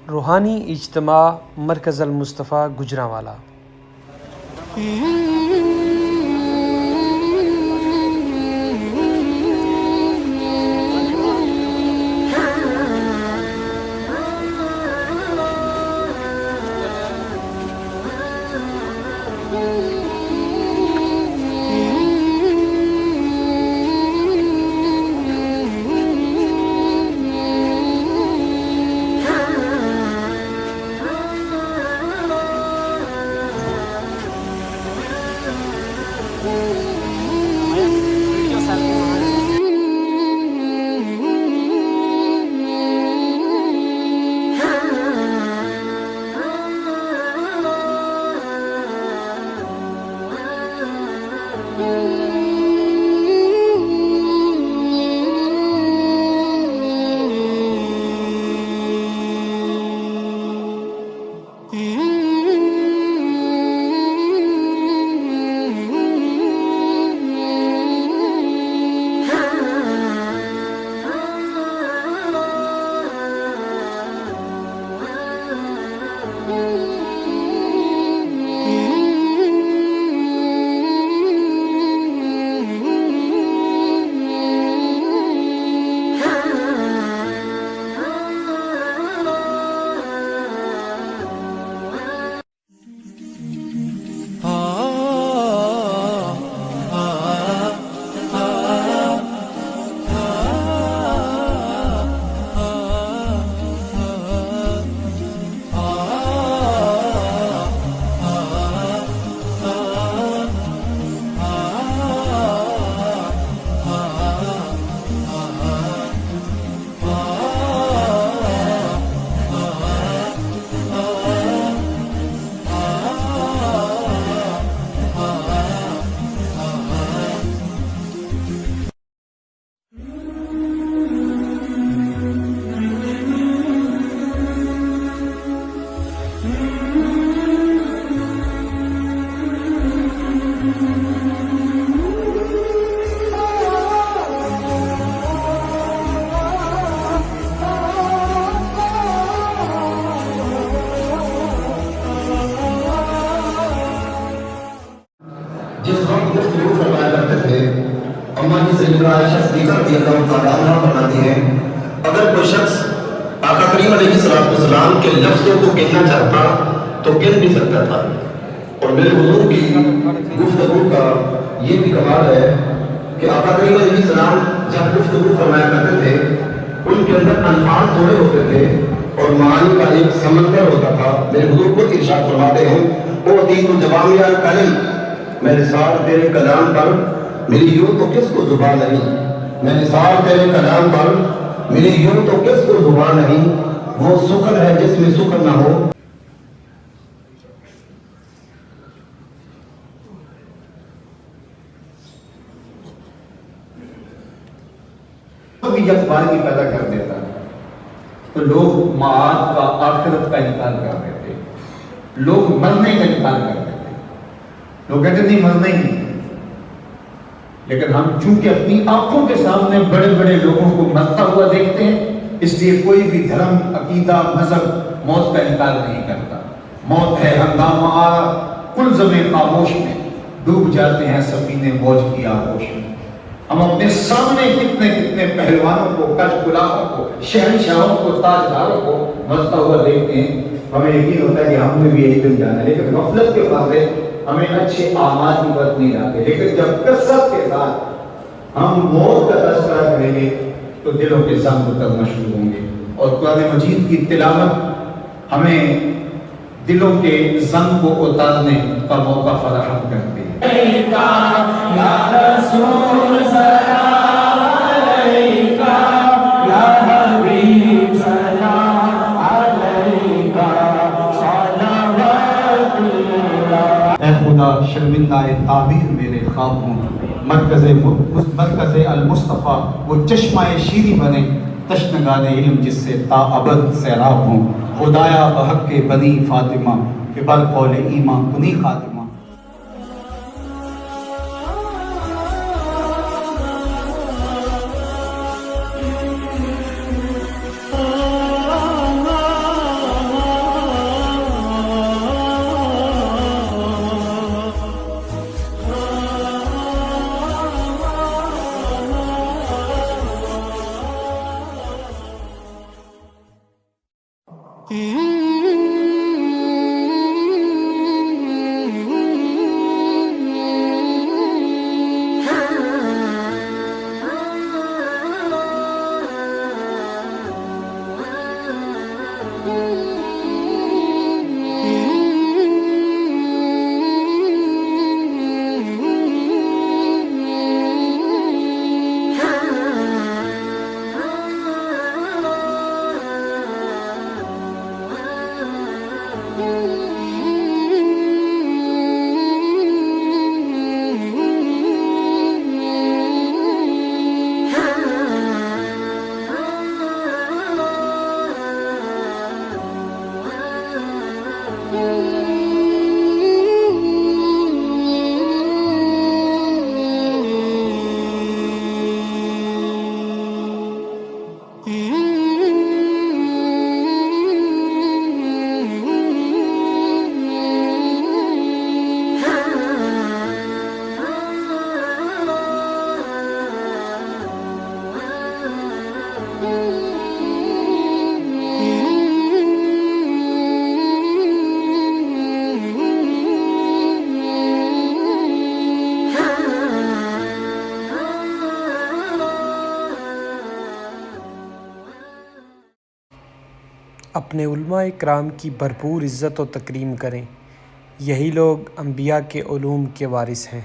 روحانی اجتماع مرکز المصطفیٰ گجرانوالہ۔ جس وقت گفتگو فرمایا کرتے تھے اما جی سیدنا عائشہ صدیقہ رضی اللہ تعالیٰ عنہ فرماتی ہیں اگر کوئی شخص آقا کریم علیہ السلام کے لفظوں کو کہنا چاہتا تو کہہ بھی سکتا تھا، اور میرے حضور کی گفتگو کا یہ بھی کمال ہے کہ آقا کریم علیہ السلام جب گفتگو فرمایا کرتے تھے ان کے اندر الفاظ تھوڑے ہوتے تھے اور معانی کا ایک سمندر ہوتا تھا۔ میرے حضور کو ارشاد فرماتے ہیں او دین جوامع الکلم، میں نثار تیرے کلام پر میری یوں تو کس کو زبان نہیں، میں نثار تیرے کلام پر میری یوں تو کس کو زبان نہیں، وہ سخن ہے جس میں سخن نہ ہو۔ بھی جب بارگی پیدا کر دیتا تو لوگ معاد کا آخرت کا انکار کر دیتے، لوگ مرنے کا انکار کر دیتے، لوگ کہتے نہیں مرنا ہی نہیں۔ لیکن ہم چونکہ اپنی آنکھوں کے سامنے بڑے بڑے لوگوں کو مرتا ہوا دیکھتے ہیں، اس لیے کوئی بھی دھرم، عقیدہ، مذہب موت کا انکار نہیں کرتا۔ موت ہے ہنگامہ کل زمین خاموش میں، ڈوب جاتے ہیں سفینے موج کی آغوش میں۔ ہم اپنے سامنے کتنے کتنے پہلوانوں کو، کج کلاہوں کو، شہنشاہوں کو، تاجداروں کو مرتا ہوا دیکھتے ہیں، ہمیں یقین ہوتا ہے کہ ہم نے بھی ایک دن جانا ہے، لیکن غفلت کے بارے ہمیں اچھے اعمال کی بات نہیں آتے۔ لیکن جب کثرت کے ساتھ ہم موت کا تذکرہ کریں گے تو دلوں کے زنگ تک مشہور ہوں گے، اور قرآن مجید کی تلاوت ہمیں دلوں کے زنگ کو اتارنے کا موقع فراہم کرتی ہے۔ یا رسول سلام علیکہ، یا حبیب سلام علیکہ، صلوات اللہ۔ اے خدا شرمندہ تعبیر میرے خوابوں مرکز المصطفیٰ وہ چشمہ شیری بنے، تشنگان علم جس سے تا ابد سیراب ہوں، خدایا بحق کے بنی فاطمہ کہ بر قول ایماں کنی خاتمہ۔ اپنے علماء اکرام کی بھرپور عزت و تکریم کریں، یہی لوگ انبیاء کے علوم کے وارث ہیں۔